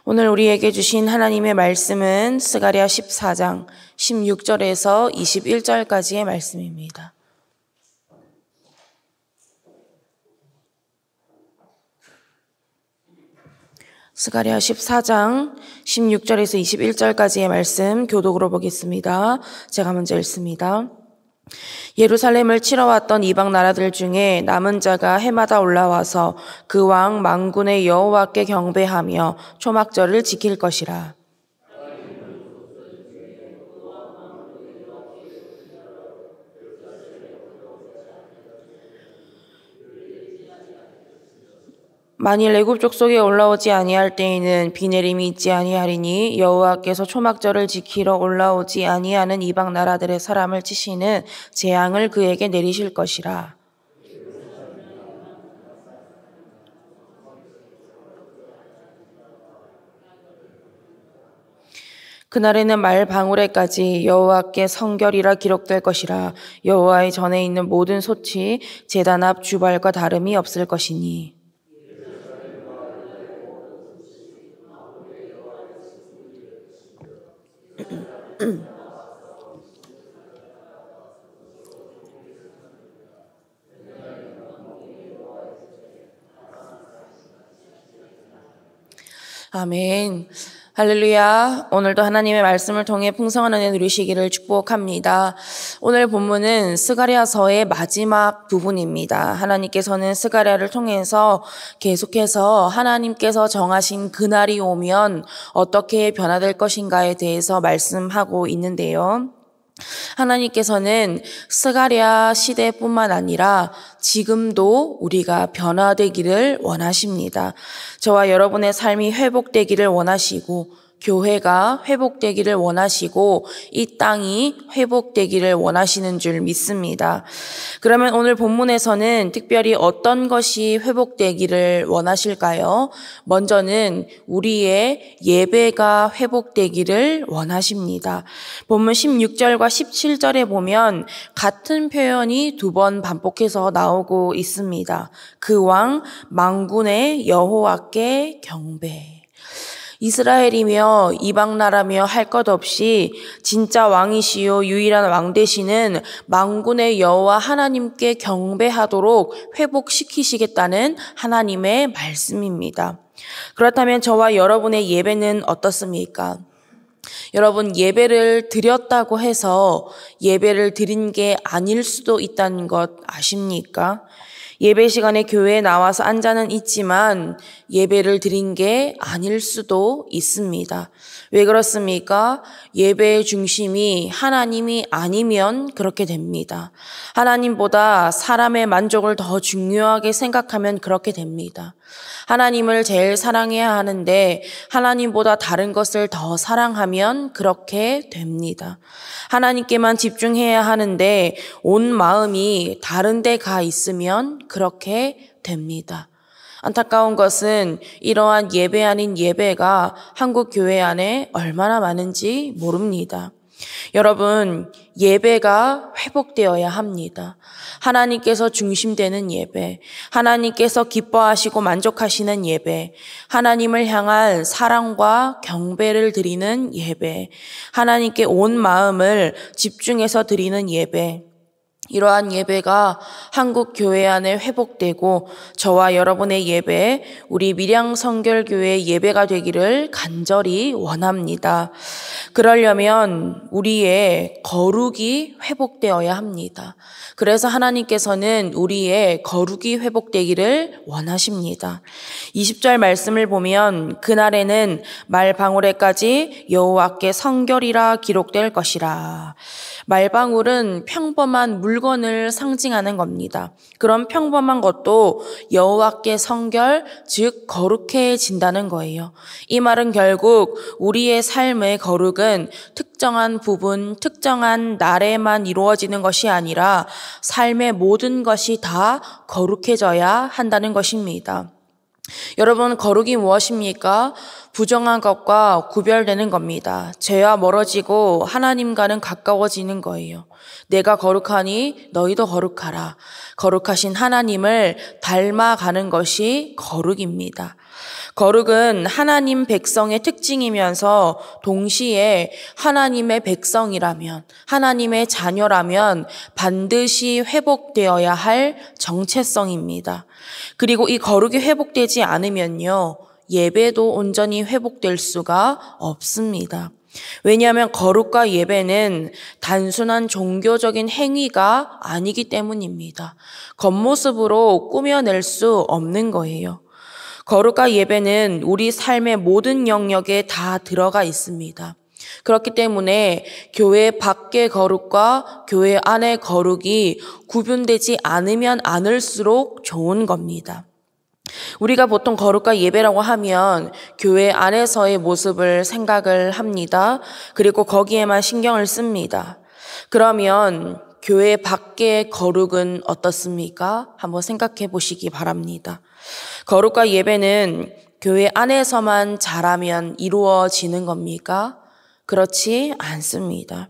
오늘 우리에게 주신 하나님의 말씀은 스가랴 14장 16절에서 21절까지의 말씀입니다. 스가랴 14장 16절에서 21절까지의 말씀 교독으로 보겠습니다. 제가 먼저 읽습니다. 예루살렘을 치러 왔던 이방 나라들 중에 남은 자가 해마다 올라와서 그 왕 만군의 여호와께 경배하며 초막절을 지킬 것이라. 만일 애굽 족속에 올라오지 아니할 때에는 비 내림이 있지 아니하리니 여호와께서 초막절을 지키러 올라오지 아니하는 이방 나라들의 사람을 치시는 재앙을 그에게 내리실 것이라. 그날에는 말 방울에까지 여호와께 성결이라 기록될 것이라. 여호와의 전에 있는 모든 솥이 제단 앞 주발과 다름이 없을 것이니. 아멘. 할렐루야. 오늘도 하나님의 말씀을 통해 풍성한 은혜 누리시기를 축복합니다. 오늘 본문은 스가랴서의 마지막 부분입니다. 하나님께서는 스가랴를 통해서 계속해서 하나님께서 정하신 그날이 오면 어떻게 변화될 것인가에 대해서 말씀하고 있는데요. 하나님께서는 스가랴 시대뿐만 아니라 지금도 우리가 변화되기를 원하십니다. 저와 여러분의 삶이 회복되기를 원하시고 교회가 회복되기를 원하시고 이 땅이 회복되기를 원하시는 줄 믿습니다. 그러면 오늘 본문에서는 특별히 어떤 것이 회복되기를 원하실까요? 먼저는 우리의 예배가 회복되기를 원하십니다. 본문 16절과 17절에 보면 같은 표현이 두 번 반복해서 나오고 있습니다. 그 왕 만군의 여호와께 경배. 이스라엘이며 이방나라며 할 것 없이 진짜 왕이시요 유일한 왕 되시는 만군의 여호와 하나님께 경배하도록 회복시키시겠다는 하나님의 말씀입니다. 그렇다면 저와 여러분의 예배는 어떻습니까? 여러분, 예배를 드렸다고 해서 예배를 드린 게 아닐 수도 있다는 것 아십니까? 예배 시간에 교회에 나와서 앉아는 있지만 예배를 드린 게 아닐 수도 있습니다. 왜 그렇습니까? 예배의 중심이 하나님이 아니면 그렇게 됩니다. 하나님보다 사람의 만족을 더 중요하게 생각하면 그렇게 됩니다. 하나님을 제일 사랑해야 하는데 하나님보다 다른 것을 더 사랑하면 그렇게 됩니다. 하나님께만 집중해야 하는데 온 마음이 다른 데 가 있으면 그렇게 됩니다. 안타까운 것은 이러한 예배 아닌 예배가 한국 교회 안에 얼마나 많은지 모릅니다. 여러분, 예배가 회복되어야 합니다. 하나님께서 중심되는 예배, 하나님께서 기뻐하시고 만족하시는 예배, 하나님을 향한 사랑과 경배를 드리는 예배, 하나님께 온 마음을 집중해서 드리는 예배, 이러한 예배가 한국 교회 안에 회복되고 저와 여러분의 예배, 우리 밀양성결교회의 예배가 되기를 간절히 원합니다. 그러려면 우리의 거룩이 회복되어야 합니다. 그래서 하나님께서는 우리의 거룩이 회복되기를 원하십니다. 20절 말씀을 보면 그날에는 말방울에까지 여호와께 성결이라 기록될 것이라. 말방울은 평범한 물건을 상징하는 겁니다. 그런 평범한 것도 여호와께 성결, 즉 거룩해진다는 거예요. 이 말은 결국 우리의 삶의 거룩은 특정한 부분, 특정한 날에만 이루어지는 것이 아니라 삶의 모든 것이 다 거룩해져야 한다는 것입니다. 여러분, 거룩이 무엇입니까? 부정한 것과 구별되는 겁니다. 죄와 멀어지고 하나님과는 가까워지는 거예요. 내가 거룩하니 너희도 거룩하라. 거룩하신 하나님을 닮아가는 것이 거룩입니다. 거룩은 하나님 백성의 특징이면서 동시에 하나님의 백성이라면, 하나님의 자녀라면 반드시 회복되어야 할 정체성입니다. 그리고 이 거룩이 회복되지 않으면요, 예배도 온전히 회복될 수가 없습니다. 왜냐하면 거룩과 예배는 단순한 종교적인 행위가 아니기 때문입니다. 겉모습으로 꾸며낼 수 없는 거예요. 거룩과 예배는 우리 삶의 모든 영역에 다 들어가 있습니다. 그렇기 때문에 교회 밖의 거룩과 교회 안의 거룩이 구분되지 않으면 않을수록 좋은 겁니다. 우리가 보통 거룩과 예배라고 하면 교회 안에서의 모습을 생각을 합니다. 그리고 거기에만 신경을 씁니다. 그러면 교회 밖의 거룩은 어떻습니까? 한번 생각해 보시기 바랍니다. 거룩과 예배는 교회 안에서만 잘하면 이루어지는 겁니까? 그렇지 않습니다.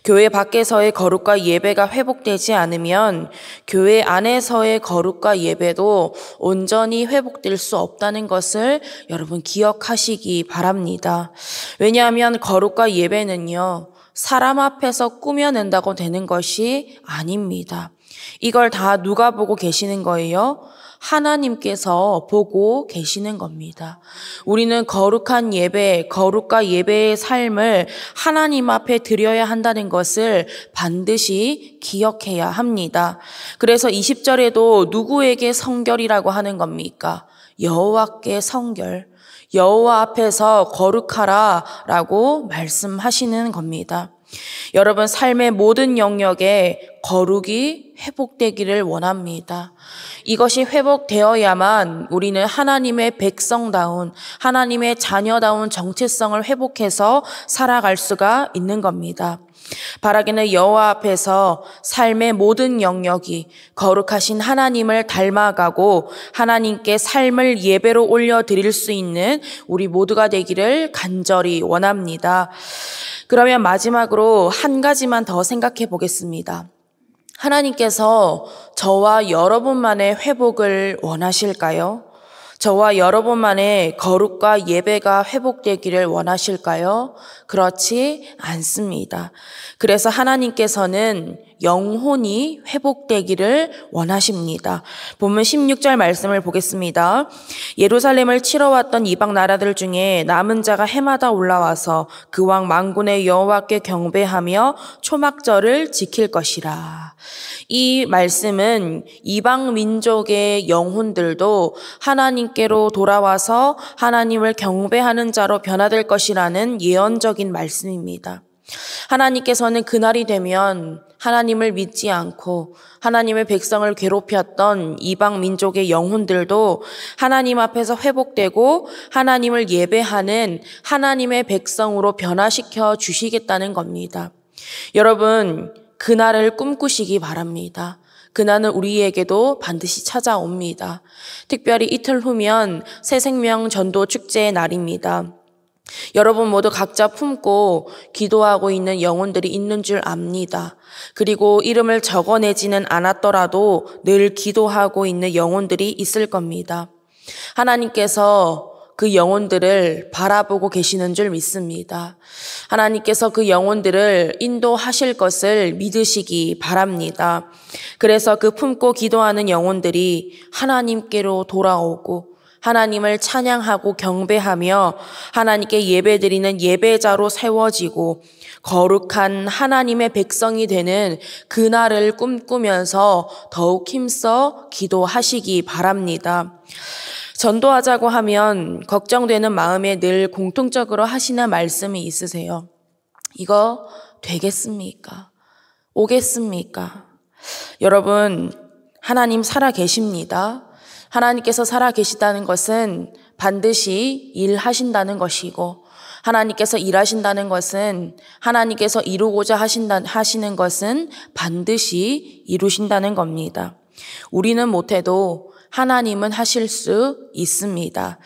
교회 밖에서의 거룩과 예배가 회복되지 않으면 교회 안에서의 거룩과 예배도 온전히 회복될 수 없다는 것을 여러분 기억하시기 바랍니다. 왜냐하면 거룩과 예배는요, 사람 앞에서 꾸며낸다고 되는 것이 아닙니다. 이걸 다 누가 보고 계시는 거예요? 하나님께서 보고 계시는 겁니다. 우리는 거룩한 예배, 거룩과 예배의 삶을 하나님 앞에 드려야 한다는 것을 반드시 기억해야 합니다. 그래서 20절에도 누구에게 성결이라고 하는 겁니까? 여호와께 성결. 여호와 앞에서 거룩하라라고 말씀하시는 겁니다. 여러분, 삶의 모든 영역에 거룩이 회복되기를 원합니다. 이것이 회복되어야만 우리는 하나님의 백성다운, 하나님의 자녀다운 정체성을 회복해서 살아갈 수가 있는 겁니다. 바라기는 여호와 앞에서 삶의 모든 영역이 거룩하신 하나님을 닮아가고 하나님께 삶을 예배로 올려드릴 수 있는 우리 모두가 되기를 간절히 원합니다. 그러면 마지막으로 한 가지만 더 생각해 보겠습니다. 하나님께서 저와 여러분만의 회복을 원하실까요? 저와 여러분만의 거룩과 예배가 회복되기를 원하실까요? 그렇지 않습니다. 그래서 하나님께서는 영혼이 회복되기를 원하십니다. 본문 16절 말씀을 보겠습니다. 예루살렘을 치러 왔던 이방 나라들 중에 남은 자가 해마다 올라와서 그 왕 만군의 여호와께 경배하며 초막절을 지킬 것이라. 이 말씀은 이방 민족의 영혼들도 하나님께로 돌아와서 하나님을 경배하는 자로 변화될 것이라는 예언적인 말씀입니다. 하나님께서는 그날이 되면 하나님을 믿지 않고 하나님의 백성을 괴롭혔던 이방 민족의 영혼들도 하나님 앞에서 회복되고 하나님을 예배하는 하나님의 백성으로 변화시켜 주시겠다는 겁니다. 여러분, 그날을 꿈꾸시기 바랍니다. 그날은 우리에게도 반드시 찾아옵니다. 특별히 이틀 후면 새생명 전도 축제의 날입니다. 여러분 모두 각자 품고 기도하고 있는 영혼들이 있는 줄 압니다. 그리고 이름을 적어내지는 않았더라도 늘 기도하고 있는 영혼들이 있을 겁니다. 하나님께서 그 영혼들을 바라보고 계시는 줄 믿습니다. 하나님께서 그 영혼들을 인도하실 것을 믿으시기 바랍니다. 그래서 그 품고 기도하는 영혼들이 하나님께로 돌아오고 하나님을 찬양하고 경배하며 하나님께 예배드리는 예배자로 세워지고 거룩한 하나님의 백성이 되는 그날을 꿈꾸면서 더욱 힘써 기도하시기 바랍니다. 전도하자고 하면 걱정되는 마음에 늘 공통적으로 하시는 말씀이 있으세요. 이거 되겠습니까? 오겠습니까? 여러분, 하나님 살아 계십니다. 하나님께서 살아 계시다는 것은 반드시 일하신다는 것이고 하나님께서 일하신다는 것은 하나님께서 이루고자 하시는 것은 반드시 이루신다는 겁니다. 우리는 못해도 하나님은 하실 수 있습니다.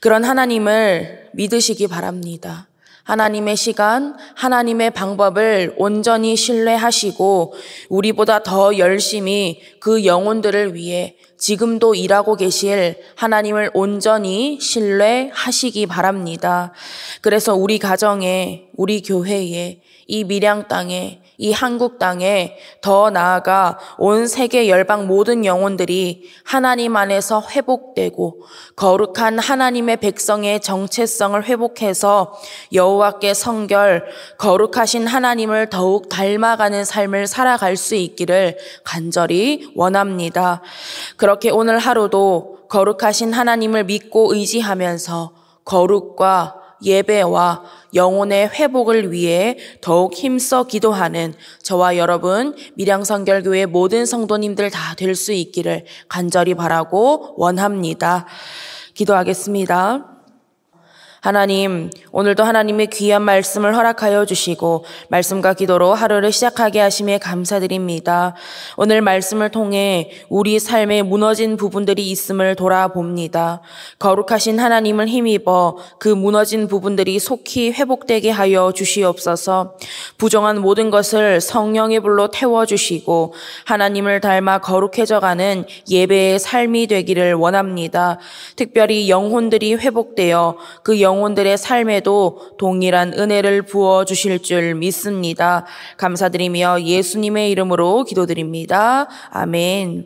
그런 하나님을 믿으시기 바랍니다. 하나님의 시간, 하나님의 방법을 온전히 신뢰하시고 우리보다 더 열심히 그 영혼들을 위해 지금도 일하고 계실 하나님을 온전히 신뢰하시기 바랍니다. 그래서 우리 가정에, 우리 교회에, 이 밀양 땅에, 이 한국 땅에 더 나아가 온 세계 열방 모든 영혼들이 하나님 안에서 회복되고 거룩한 하나님의 백성의 정체성을 회복해서 여호와께 성결, 거룩하신 하나님을 더욱 닮아가는 삶을 살아갈 수 있기를 간절히 원합니다. 그렇게 오늘 하루도 거룩하신 하나님을 믿고 의지하면서 거룩과 예배와 영혼의 회복을 위해 더욱 힘써 기도하는 저와 여러분 밀양성결교회 모든 성도님들 다 될 수 있기를 간절히 바라고 원합니다. 기도하겠습니다. 하나님, 오늘도 하나님의 귀한 말씀을 허락하여 주시고 말씀과 기도로 하루를 시작하게 하심에 감사드립니다. 오늘 말씀을 통해 우리 삶에 무너진 부분들이 있음을 돌아봅니다. 거룩하신 하나님을 힘입어 그 무너진 부분들이 속히 회복되게 하여 주시옵소서. 부정한 모든 것을 성령의 불로 태워주시고 하나님을 닮아 거룩해져가는 예배의 삶이 되기를 원합니다. 특별히 영혼들이 회복되어 그 영혼들의 삶에도 동일한 은혜를 부어주실 줄 믿습니다. 감사드리며 예수님의 이름으로 기도드립니다. 아멘.